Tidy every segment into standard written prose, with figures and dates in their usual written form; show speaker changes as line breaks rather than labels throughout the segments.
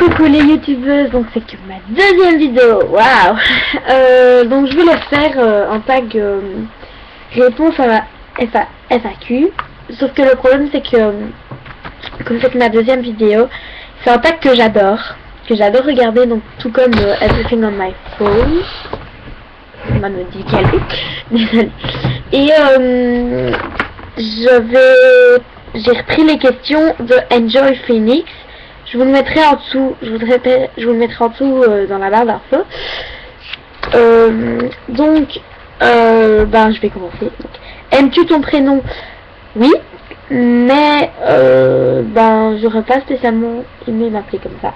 Coucou les youtubeuses, donc c'est que ma deuxième vidéo, waouh. Donc je voulais faire un tag réponse à la FAQ, sauf que le problème c'est que, comme c'est ma deuxième vidéo, c'est un tag que j'adore regarder, donc tout comme Everything on my phone, on me dit quel désolé. Et j'ai repris les questions de Enjoy Phoenix. Je vous le mettrai en dessous, je vous le mettrai en dessous dans la barre d'infos. Je vais commencer. Aimes-tu ton prénom? Oui, mais j'aurais pas spécialement aimé m'appeler comme ça.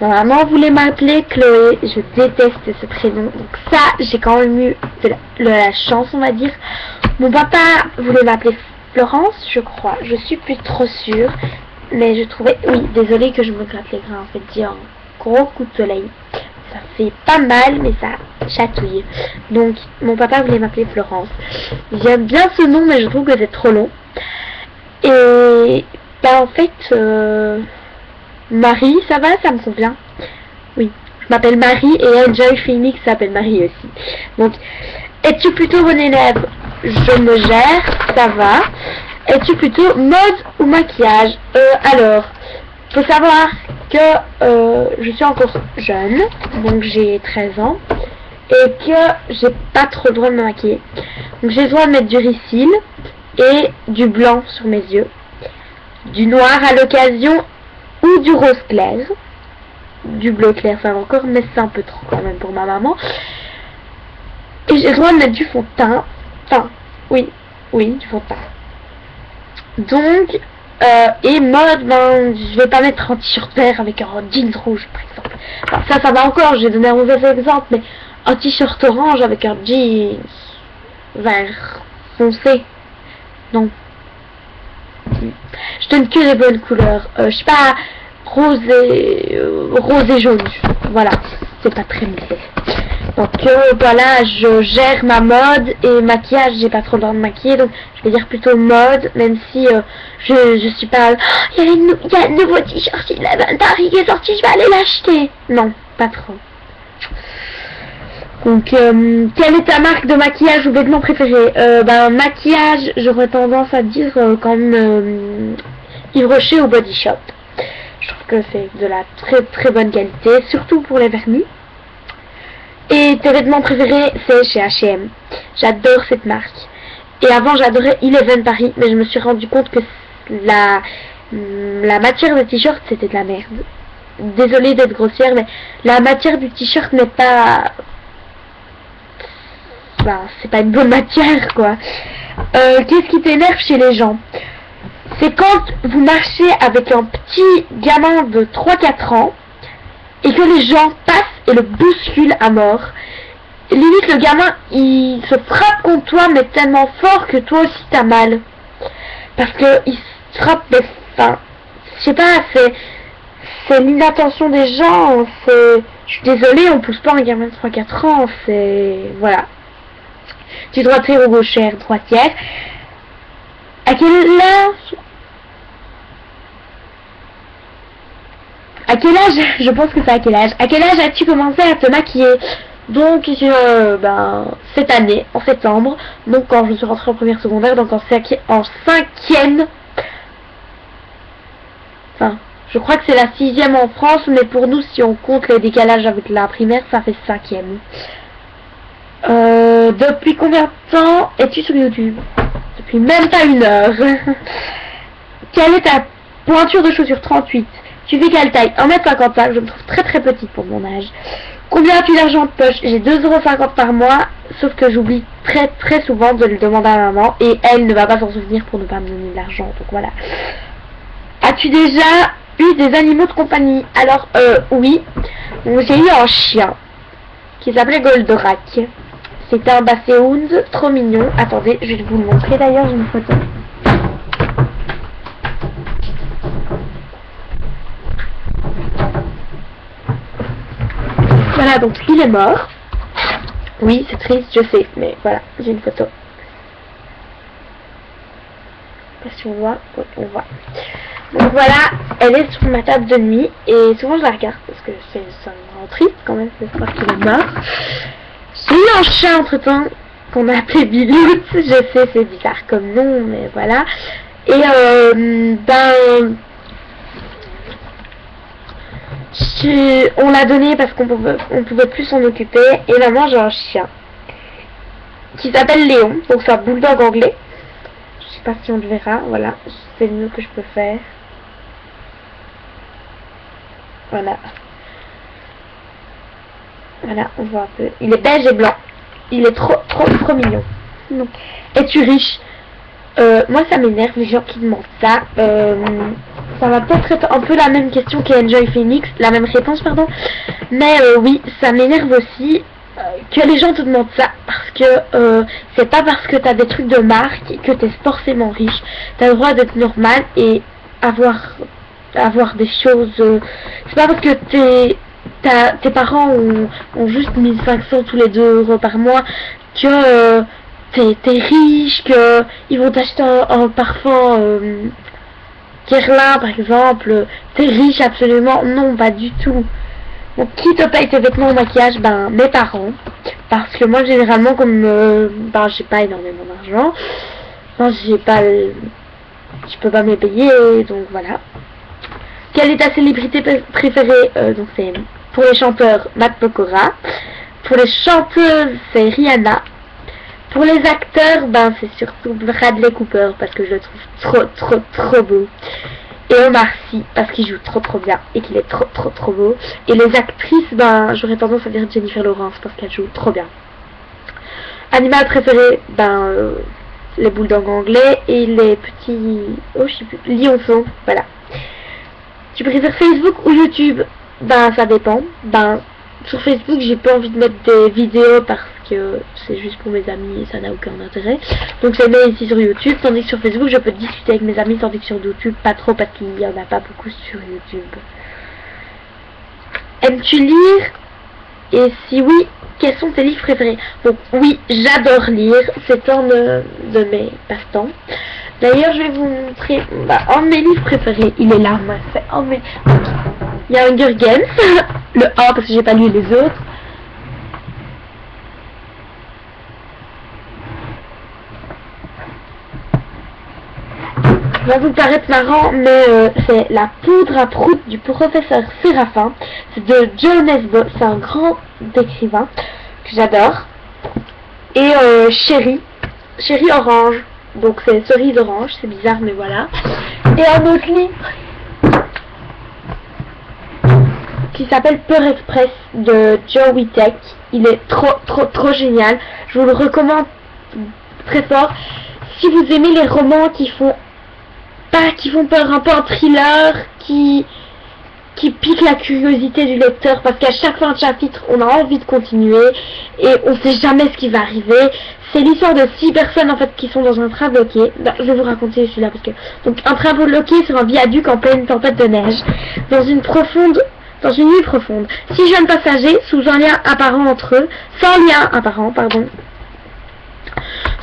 Maman voulait m'appeler Chloé, je déteste ce prénom, donc ça j'ai quand même eu de la chance, on va dire. Mon papa voulait m'appeler Florence, je crois, je suis plus trop sûre. Mais je trouvais, oui, désolée que je me gratte les grains, en fait, j'ai un gros coup de soleil. Ça fait pas mal, mais ça chatouille. Donc, mon papa voulait m'appeler Florence. J'aime bien ce nom, mais je trouve que c'est trop long. Et, en fait, Marie, ça va, ça me convient. Oui, je m'appelle Marie et Enjoy Phoenix s'appelle Marie aussi. Donc, es-tu plutôt bonne élève? Je me gère, ça va. Es-tu plutôt mode ou maquillage? Alors, faut savoir que je suis encore jeune, donc j'ai 13 ans, et que j'ai pas trop le droit de me maquiller. Donc j'ai le droit de mettre du ricil et du blanc sur mes yeux, du noir à l'occasion ou du rose clair. Du bleu clair ça va encore, mais c'est un peu trop quand même pour ma maman. Et j'ai le droit de mettre du fond de teint, oui, du fond de teint. Donc, et mode, je vais pas mettre un t-shirt vert avec un jeans rouge, par exemple. Alors, ça va encore, j'ai donné un mauvais exemple, mais un t-shirt orange avec un jeans vert foncé, non. Je donne que les bonnes couleurs. Je sais pas, rose et jaune, voilà, c'est pas très mauvais. Donc voilà, je gère ma mode et maquillage, j'ai pas trop le droit de maquiller, donc je vais dire plutôt mode, même si je suis pas... Il y a un nouveau t-shirt Paris qui est sorti, je vais aller l'acheter. Non, pas trop. Donc, quelle est ta marque de maquillage ou vêtements préférés? Maquillage, j'aurais tendance à dire quand même Yves Rocher ou Body Shop. Je trouve que c'est de la très très bonne qualité, surtout pour les vernis. Et tes vêtements préférés, c'est chez H&M. J'adore cette marque. Et avant, j'adorais Eleven Paris, mais je me suis rendu compte que la matière des t-shirts, c'était de la merde. Désolée d'être grossière, mais la matière du t-shirt n'est pas... c'est pas une bonne matière, quoi. Qu'est-ce qui t'énerve chez les gens? C'est quand vous marchez avec un petit gamin de 3-4 ans, et que les gens passent et le bousculent à mort. Limite le gamin il se frappe contre toi mais tellement fort que toi aussi t'as mal. Parce que il se frappe, je sais pas, c'est l'inattention des gens, je suis désolée, on pousse pas un gamin de 3-4 ans, voilà. Tu droitière ou gauchère? Droitière. À quel âge, je pense que c'est à quel âge as-tu commencé à te maquiller? Donc, cette année, en septembre, donc quand je suis rentrée en première secondaire, donc en cinquième, je crois que c'est la 6e en France, mais pour nous, si on compte les décalages avec la primaire, ça fait 5e. Depuis combien de temps es-tu sur YouTube? Depuis même pas 1 heure. Quelle est ta pointure de chaussure? 38. Tu fais quelle taille? 1m55, je me trouve très très petite pour mon âge. Combien as-tu d'argent de poche? J'ai 2,50 € par mois, sauf que j'oublie très très souvent de le demander à maman, et elle ne va pas s'en souvenir pour ne pas me donner de l'argent, donc voilà. As-tu déjà eu des animaux de compagnie? Alors, oui, j'ai eu un chien, qui s'appelait Goldorak. C'était un Basset-Hound, trop mignon. Attendez, je vais vous le montrer d'ailleurs, j'ai une photo. Voilà, donc il est mort. Oui, c'est triste, je sais, mais voilà, j'ai une photo. Je sais pas si on voit, oui, on voit. Donc voilà, elle est sur ma table de nuit et souvent je la regarde parce que ça me rend triste quand même, c'est l'espoir qu'il est mort. J'ai eu un chat entre temps qu'on a appelé Bilout, je sais c'est bizarre comme nom mais voilà. Et on l'a donné parce qu'on pouvait plus s'en occuper et maman j'ai un chien qui s'appelle Léon, donc c'est un bulldog anglais. Je sais pas si on le verra, voilà, c'est le mieux que je peux faire. Voilà. Voilà, on voit un peu. Il est beige et blanc. Il est trop mignon. Donc, es-tu riche? Moi ça m'énerve les gens qui demandent ça. Ça va peut-être être un peu la même question qu'Enjoy Phoenix, la même réponse pardon. Mais oui, ça m'énerve aussi que les gens te demandent ça parce que c'est pas parce que t'as des trucs de marque que t'es forcément riche. T'as le droit d'être normal et avoir des choses. C'est pas parce que tes parents ont juste 1500 tous les 2 € par mois que t'es riche, que ils vont t'acheter un parfum Guerlain par exemple, t'es riche absolument, non pas du tout. Donc qui te paye tes vêtements au maquillage? Ben mes parents, parce que moi généralement comme j'ai pas énormément d'argent, je peux pas me payer, donc voilà. Quelle est ta célébrité préférée? Donc c'est pour les chanteurs Matt Pokora, pour les chanteuses c'est Rihanna, pour les acteurs ben c'est surtout Bradley Cooper parce que je le trouve trop beau, et Omar Sy parce qu'il joue trop bien et qu'il est trop beau, et les actrices ben j'aurais tendance à dire Jennifer Lawrence parce qu'elle joue trop bien. Animal préféré ben les bulldogs anglais et les petits je sais plus, lionceaux, voilà. Tu préfères Facebook ou YouTube? Ben ça dépend. Ben sur Facebook j'ai pas envie de mettre des vidéos parce que c'est juste pour mes amis et ça n'a aucun intérêt. Donc je les mets ici sur YouTube, tandis que sur Facebook je peux discuter avec mes amis, tandis que sur YouTube pas trop parce qu'il y en a pas beaucoup sur YouTube. Aimes-tu lire? Et si oui, quels sont tes livres préférés? Donc oui, j'adore lire, c'est un de mes passe-temps. D'ailleurs, je vais vous montrer un de mes livres préférés. Il est là, moi. C'est un de mes... Il y a Hunger Games, le 1 parce que j'ai pas lu les autres. Ça va vous paraître marrant, mais c'est La poudre à prout du professeur Séraphin. C'est de Joe Nesbo. C'est un grand écrivain que j'adore. Et Chéri Orange. Donc c'est cerise orange, c'est bizarre mais voilà. Et un autre livre qui s'appelle Peur Express de Joe Witek. Il est trop génial. Je vous le recommande très fort. Si vous aimez les romans qui font peur, un peu un thriller, qui pique la curiosité du lecteur parce qu'à chaque fin de chapitre on a envie de continuer et on sait jamais ce qui va arriver. C'est l'histoire de 6 personnes en fait qui sont dans un train bloqué. Je vais vous raconter celui-là parce que donc un train bloqué sur un viaduc en pleine tempête de neige dans une nuit profonde. 6 jeunes passagers sous un lien apparent entre eux, sans lien apparent pardon,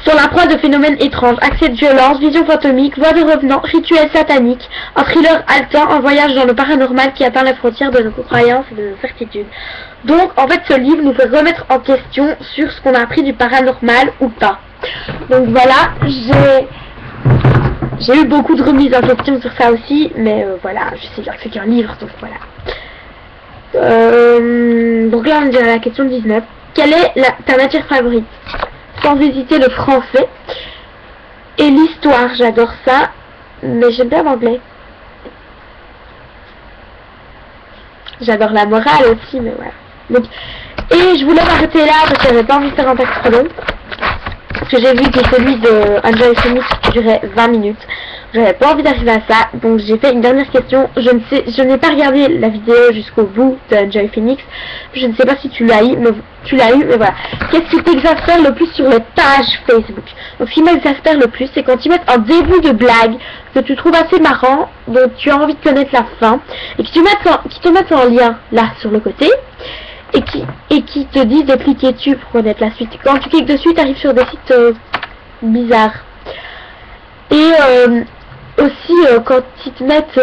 sont la proie de phénomènes étranges, accès de violence, vision fantomique, voix de revenants, rituels sataniques, un thriller haletant, un voyage dans le paranormal qui atteint la frontière de nos croyances et de nos certitudes. Donc, en fait, ce livre nous fait remettre en question sur ce qu'on a appris du paranormal ou pas. Donc voilà, j'ai eu beaucoup de remises en question sur ça aussi, mais voilà, je sais bien que c'est qu'un livre, donc voilà. Donc là, on est à la question 19. Quelle est ta matière favorite? Sans hésiter, le français et l'histoire, j'adore ça, mais j'aime bien l'anglais. J'adore la morale aussi, mais voilà. Donc, et je voulais m'arrêter là parce que j'avais pas envie de faire un texte trop long. Parce que j'ai vu que celui de Enjoy Phoenix durait 20 minutes. J'avais pas envie d'arriver à ça, donc j'ai fait une dernière question. Je n'ai pas regardé la vidéo jusqu'au bout de Enjoy Phoenix. Je ne sais pas si tu l'as eu, mais voilà. Qu'est-ce qui t'exaspère le plus sur les pages Facebook? Donc ce qui m'exaspère le plus, c'est quand ils mettent un début de blague que tu trouves assez marrant, dont tu as envie de connaître la fin, et qui te mettent en lien là sur le côté, et qui te disent de cliquer dessus pour connaître la suite. Quand tu cliques dessus, tu arrives sur des sites bizarres. Et aussi quand ils te mettent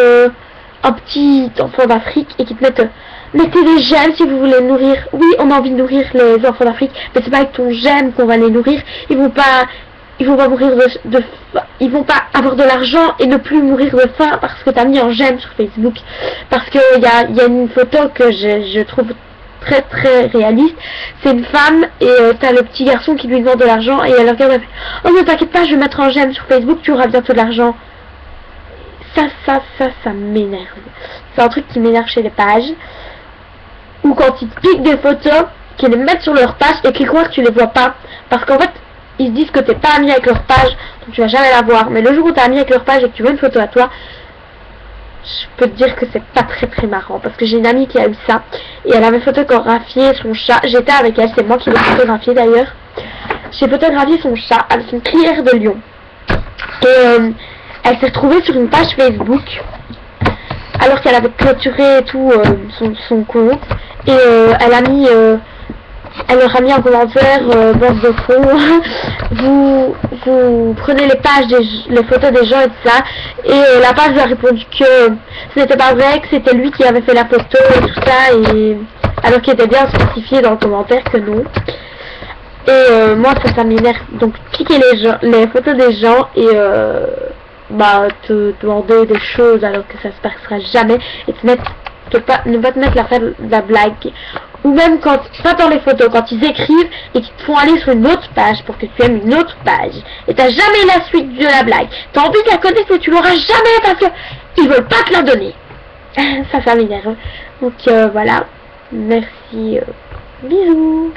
un petit enfant d'Afrique et qu'ils te mettent mettez des j'aime si vous voulez nourrir. Oui, on a envie de nourrir les enfants d'Afrique, mais c'est pas avec ton j'aime qu'on va les nourrir. Ils vont pas mourir de faim. Ils vont pas avoir de l'argent et ne plus mourir de faim parce que t'as mis un j'aime sur Facebook. Parce que il y a une photo que je trouve très très réaliste. C'est une femme et t'as le petit garçon qui lui demande de l'argent et elle regarde, elle fait oh ne t'inquiète pas, je vais mettre un j'aime sur Facebook, tu auras bientôt de l'argent. Ça m'énerve. C'est un truc qui m'énerve chez les pages. Ou quand ils te piquent des photos, qu'ils les mettent sur leur page et qu'ils croient que tu les vois pas. Parce qu'en fait, ils se disent que t'es pas ami avec leur page, donc tu vas jamais la voir. Mais le jour où t'es ami avec leur page et que tu veux une photo à toi, je peux te dire que c'est pas très très marrant. Parce que j'ai une amie qui a eu ça. Et elle avait photographié son chat. J'étais avec elle, c'est moi qui l'ai photographié d'ailleurs. J'ai photographié son chat avec une crière de lion. Et elle s'est retrouvée sur une page Facebook. Alors qu'elle avait clôturé tout son compte. Et elle leur a mis en commentaire, bande de faux, vous prenez les pages, les photos des gens et tout ça, et la page lui a répondu que ce n'était pas vrai, que c'était lui qui avait fait la photo et tout ça, et alors qu'il était bien spécifié dans le commentaire que non. Et moi ça m'énerve, donc piquer les photos des gens et te demander des choses alors que ça se passera jamais, et ne pas te mettre la blague. Ou même pas dans les photos, quand ils écrivent et qu'ils te font aller sur une autre page pour que tu aimes une autre page. Et t'as jamais la suite de la blague. T'as envie de la connaître mais tu l'auras jamais parce que ils veulent pas te la donner. Ça m'énerve. Donc voilà. Merci. Bisous.